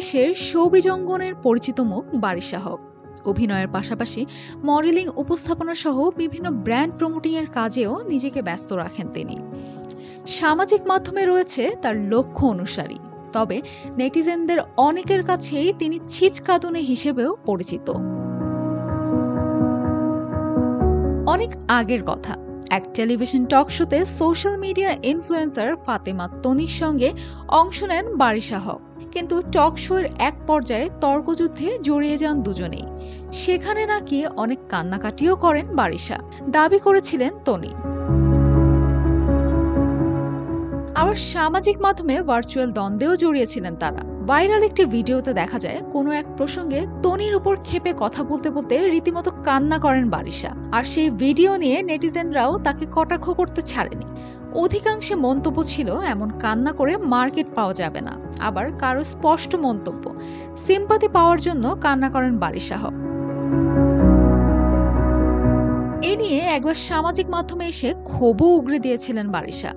দেশের শোবিজ অঙ্গনের পরিচিত মুখ বারিশা হক। অভিনয়ের পাশাপাশি মডেলিং, উপস্থাপনা সহ বিভিন্ন ব্র্যান্ড প্রমোটিংয়ের কাজেও নিজেকে ব্যস্ত রাখেন তিনি। সামাজিক মাধ্যমে রয়েছে তার লক্ষ অনুসারী, তবে নেটিজেনদের অনেকের কাছেই তিনি ছিচকাদুনে হিসেবেও পরিচিত। অনেক আগের কথা, এক টেলিভিশন টক শোতে সোশ্যাল মিডিয়া ইনফ্লুয়েন্সার ফাতেমা তনির সঙ্গে অংশ নেন বারিশা হক। কিন্তু টক শোয়ের এক পর্যায়ে তর্কযুদ্ধে জড়িয়ে যান দুজনেই। সেখানে নাকি অনেক কান্নাকাটিও করেন বারিশা, দাবি করেছিলেন তনি। আবার সামাজিক মাধ্যমে ভার্চুয়াল দ্বন্দ্বেও জড়িয়েছিলেন তারা। ভাইরাল একটি ভিডিওতে দেখা যায় কোনো এক প্রসঙ্গে তনির উপর ক্ষেপে কথা বলতে বলতে রীতিমতো কান্না করেন বারিশা। আর সেই ভিডিও নিয়ে নেটিজেনরাও তাকে কটাক্ষ করতে ছাড়েনি। অধিকাংশে মন্তব্য ছিল এমন কান্না করে মার্কেট পাওয়া যাবে না। আবার কারো স্পষ্ট মন্তব্য, সিম্পাথি পাওয়ার জন্য কান্না করেন বারিশা হক। এ নিয়ে একবার সামাজিক মাধ্যমে এসে ক্ষোভও উগরে দিয়েছিলেন বারিশা।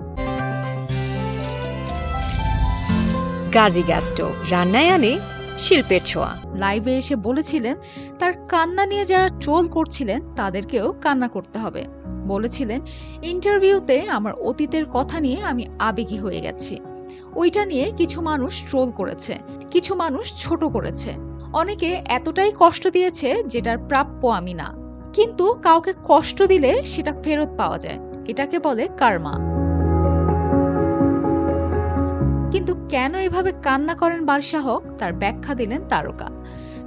গাজী গ্যাস স্টোভ রান্নায় আনে শিল্পের ছোঁয়া। লাইভে এসে বলেছিলেন তার কান্না নিয়ে যারা ট্রোল করছিলেন তাদেরকেও কান্না করতে হবে। বলেছিলেন, ইন্টারভিউতে আমার অতীতের কথা নিয়ে আমি আবেগী হয়ে গেছি। ওইটা নিয়ে কিছু মানুষ ট্রোল করেছে, কিছু মানুষ ছোট করেছে, অনেকে এতটাই কষ্ট দিয়েছে যেটার প্রাপ্য আমি না। কিন্তু কাউকে কষ্ট দিলে সেটা ফেরত পাওয়া যায়, এটাকে বলে কার্মা। কিন্তু কেন এভাবে কান্না করেন বারিশা হক, তার ব্যাখ্যা দিলেন তারকা।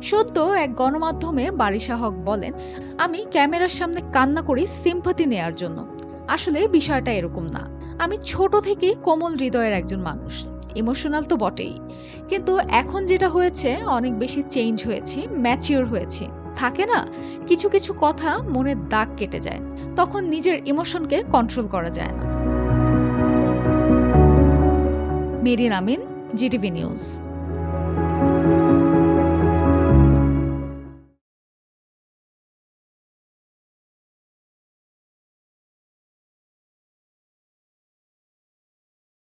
সদ্য এক গণমাধ্যমে বারিশা হক বলেন, আমি ক্যামেরার সামনে কান্না করি সিম্পাথি নেয়ার জন্য। আসলে বিষয়টা এরকম না। আমি ছোট থেকেই কোমল হৃদয়ের একজন মানুষ, ইমোশনাল তো বটেই, কিন্তু এখন যেটা হয়েছে অনেক বেশি চেঞ্জ হয়েছি, ম্যাচিওর হয়েছি। থাকে না, কিছু কিছু কথা মনের দাগ কেটে যায়, তখন নিজের ইমোশনকে কন্ট্রোল করা যায় না। মেরিন আমিন, জিটিভি নিউজ।